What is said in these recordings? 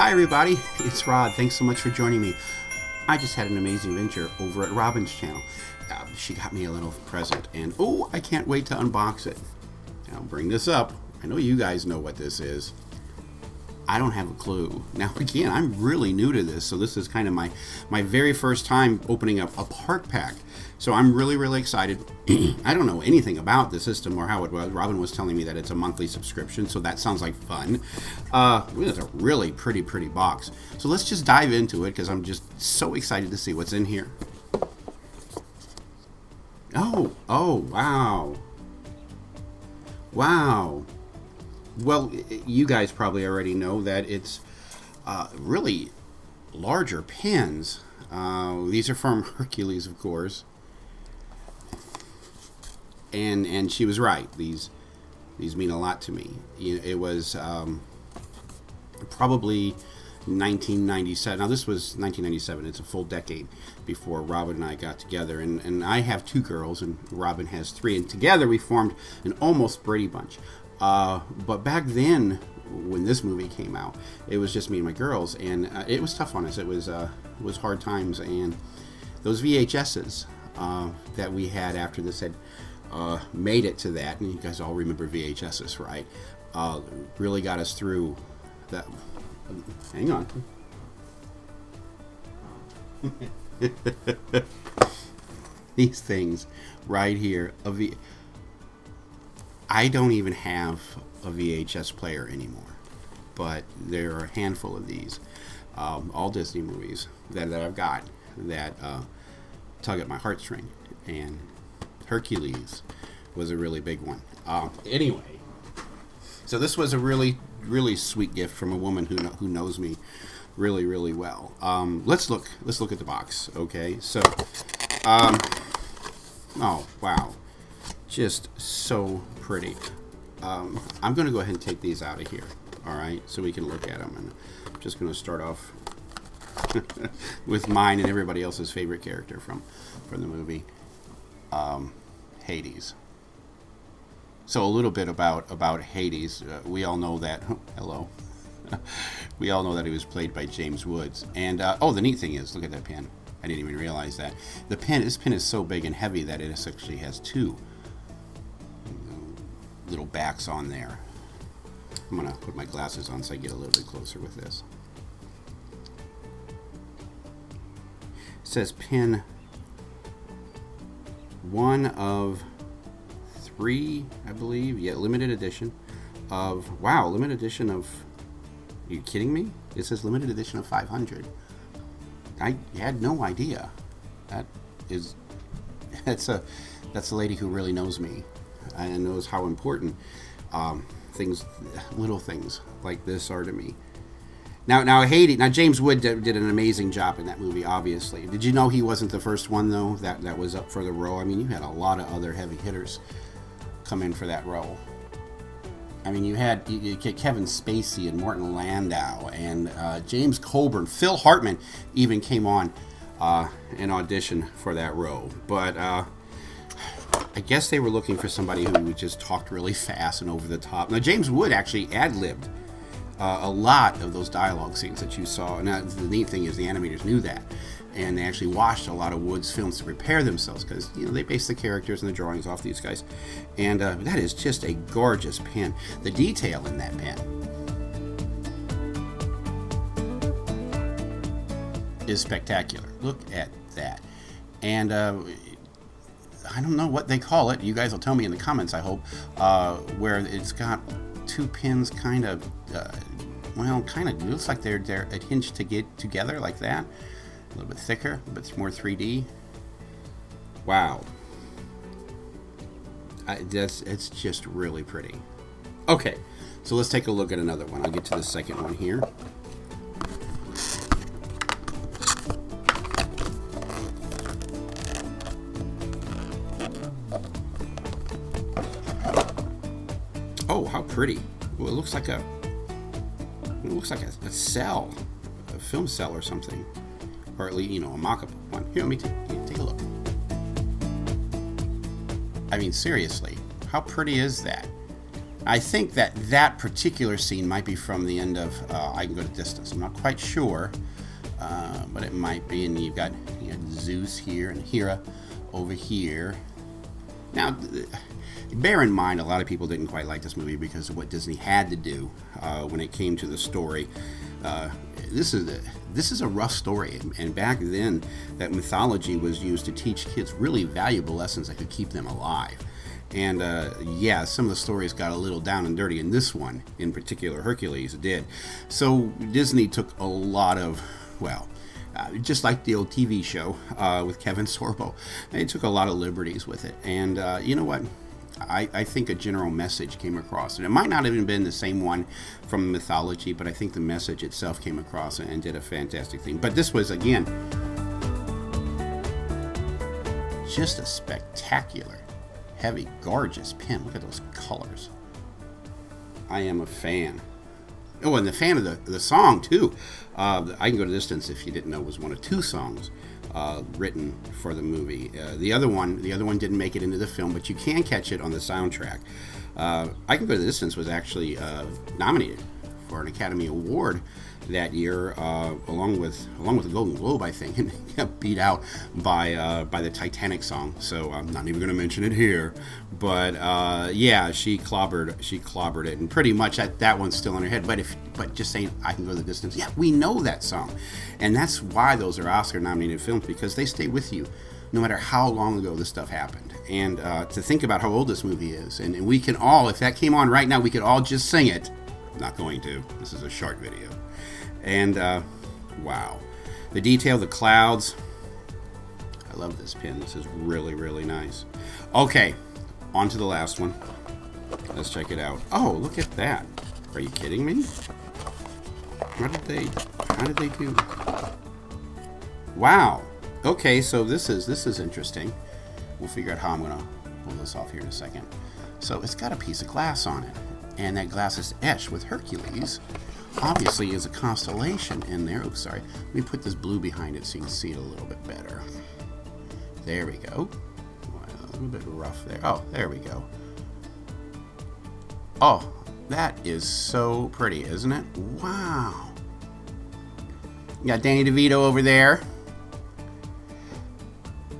Hi everybody, it's Rod. Thanks so much for joining me. I just had an amazing adventure over at Robin's channel. She got me a little present and oh, I can't wait to unbox it. I'll bring this up. I know you guys know what this is. I don't have a clue. Now again, I'm really new to this, so this is kind of my very first time opening up a park pack. So I'm really excited. I don't know anything about the system or how it was. Robin was telling me that it's a monthly subscription, so that sounds like fun. It's a really pretty box. So let's just dive into it because I'm just so excited to see what's in here. Oh, wow. Wow. Well, you guys probably already know that it's really larger pins. These are from Hercules, of course. And she was right. These mean a lot to me. It was probably 1997. Now this was 1997. It's a full decade before Robin and I got together. And I have two girls, and Robin has three. And together we formed an almost Brady Bunch. But back then, when this movie came out, it was just me and my girls, and it was tough on us. It was hard times, and those VHSs that we had after this had made it to that, and you guys all remember VHSs, right? Really got us through that. Hang on. These things right here. I don't even have a VHS player anymore, but there are a handful of these, all Disney movies that I've got that tug at my heartstring, and Hercules was a really big one. Anyway, so this was a really sweet gift from a woman who knows me really well. Let's look at the box, okay? So, oh wow. Just so pretty. I'm going to go ahead and take these out of here, all right, so we can look at them. And I'm just going to start off with mine and everybody else's favorite character from the movie, Hades. So a little bit about Hades. We all know that. Hello. We all know that he was played by James Woods. And oh, the neat thing is, look at that pin. I didn't even realize that this pin is so big and heavy that it actually has two little backs on there. I'm gonna put my glasses on so I get a little bit closer with this. It says pin 1 of 3, I believe. Yeah, limited edition of, wow, limited edition of, are you kidding me? It says limited edition of 500. I had no idea. That's a lady who really knows me and knows how important little things like this are to me. Now Hades. Now James Wood did an amazing job in that movie. Obviously, did you know he wasn't the first one though that was up for the role? I mean, you had a lot of other heavy hitters come in for that role. I mean, you had Kevin Spacey and Martin Landau and James Coburn. Phil Hartman even came on an audition for that role. But I guess they were looking for somebody who just talked really fast and over the top. Now, James Wood actually ad-libbed a lot of those dialogue scenes that you saw. And the neat thing is the animators knew that. And they actually watched a lot of Wood's films to prepare themselves because, they based the characters and the drawings off these guys. And that is just a gorgeous pen. The detail in that pen is spectacular. Look at that. And I don't know what they call it. You guys will tell me in the comments, I hope, where it's got two pins kind of looks like they're hinged to get together like that. A little bit thicker, but more 3D. Wow. It's just really pretty. Okay, so let's take a look at another one. I'll get to the second one here. Oh, how pretty. Well, it looks like a cell, a film cell or something. Or at least, a mock-up one. Here, let me take a look. I mean, seriously, how pretty is that? I think that that particular scene might be from the end of I Can Go the Distance. I'm not quite sure, but it might be. And you got Zeus here and Hera over here. Now, bear in mind, a lot of people didn't quite like this movie because of what Disney had to do when it came to the story. This is a rough story, and back then, that mythology was used to teach kids really valuable lessons that could keep them alive. And yeah, some of the stories got a little down and dirty, and this one, in particular, Hercules, did. So Disney took a lot of, well, just like the old TV show with Kevin Sorbo, they took a lot of liberties with it. And you know what? I think a general message came across. And it might not have even been the same one from mythology, but I think the message itself came across and did a fantastic thing. But this was, again, just a spectacular, heavy, gorgeous pen. Look at those colors. I am a fan. Oh, and the fan of the song, too. I Can Go the Distance, if you didn't know, was one of 2 songs written for the movie. The other one didn't make it into the film, but you can catch it on the soundtrack. I Can Go the Distance was actually nominated for an Academy Award that year, along with the Golden Globe, I think, and got beat out by the Titanic song. So I'm not even going to mention it here, but yeah, she clobbered it, and pretty much that one's still in her head. But just saying, I Can Go the Distance. Yeah, we know that song, and that's why those are Oscar-nominated films, because they stay with you no matter how long ago this stuff happened. And to think about how old this movie is, and we can all, if that came on right now, we could all just sing it. I'm not going to. This is a short video. And wow, the detail, the clouds. I love this pin. This is really, really nice. Okay, on to the last one. Let's check it out. Oh, look at that. Are you kidding me? How did they do? Wow. Okay, so this is interesting. We'll figure out how I'm gonna pull this off here in a second. So it's got a piece of glass on it, and that glass is etched with Hercules. Obviously is a constellation in there. Oops, sorry. Let me put this blue behind it so you can see it a little bit better. There we go. Well, a little bit rough there. Oh, there we go. Oh, that is so pretty, isn't it? Wow. You got Danny DeVito over there.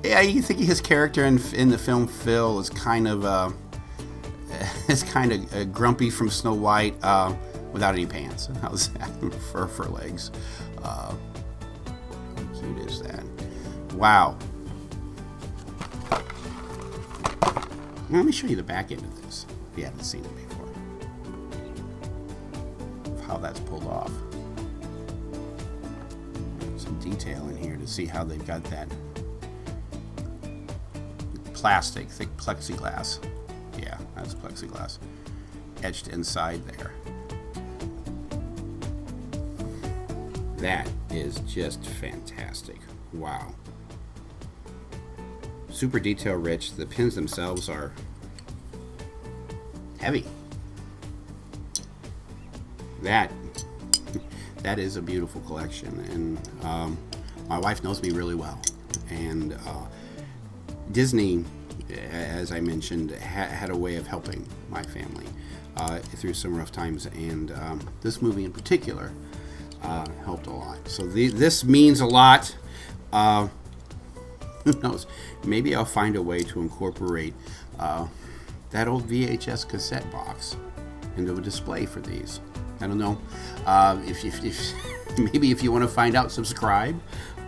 Yeah, you think his character in the film Phil is kind of grumpy from Snow White. Without any pants. How's that? Fur legs. How cute is that? Wow. Let me show you the back end of this, if you haven't seen it before. Of how that's pulled off. Some detail in here to see how they've got that plastic, thick plexiglass. Yeah, that's plexiglass. Etched inside there. That is just fantastic. Wow. Super detail rich. The pins themselves are heavy. That is a beautiful collection, and my wife knows me really well. And Disney, as I mentioned, had a way of helping my family through some rough times, and this movie in particular helped a lot. So this means a lot. Who knows? Maybe I'll find a way to incorporate that old VHS cassette box into a display for these. I don't know. If maybe if you want to find out, subscribe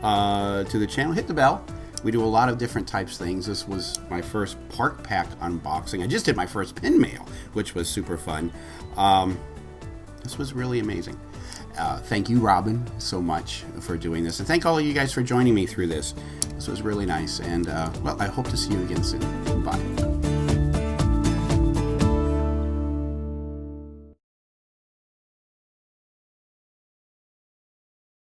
to the channel. Hit the bell. We do a lot of different types of things. This was my first Park Pack unboxing. I just did my first pin mail, which was super fun. This was really amazing. Thank you, Robin, so much for doing this. And thank all of you guys for joining me through this. This was really nice. And, well, I hope to see you again soon. Bye.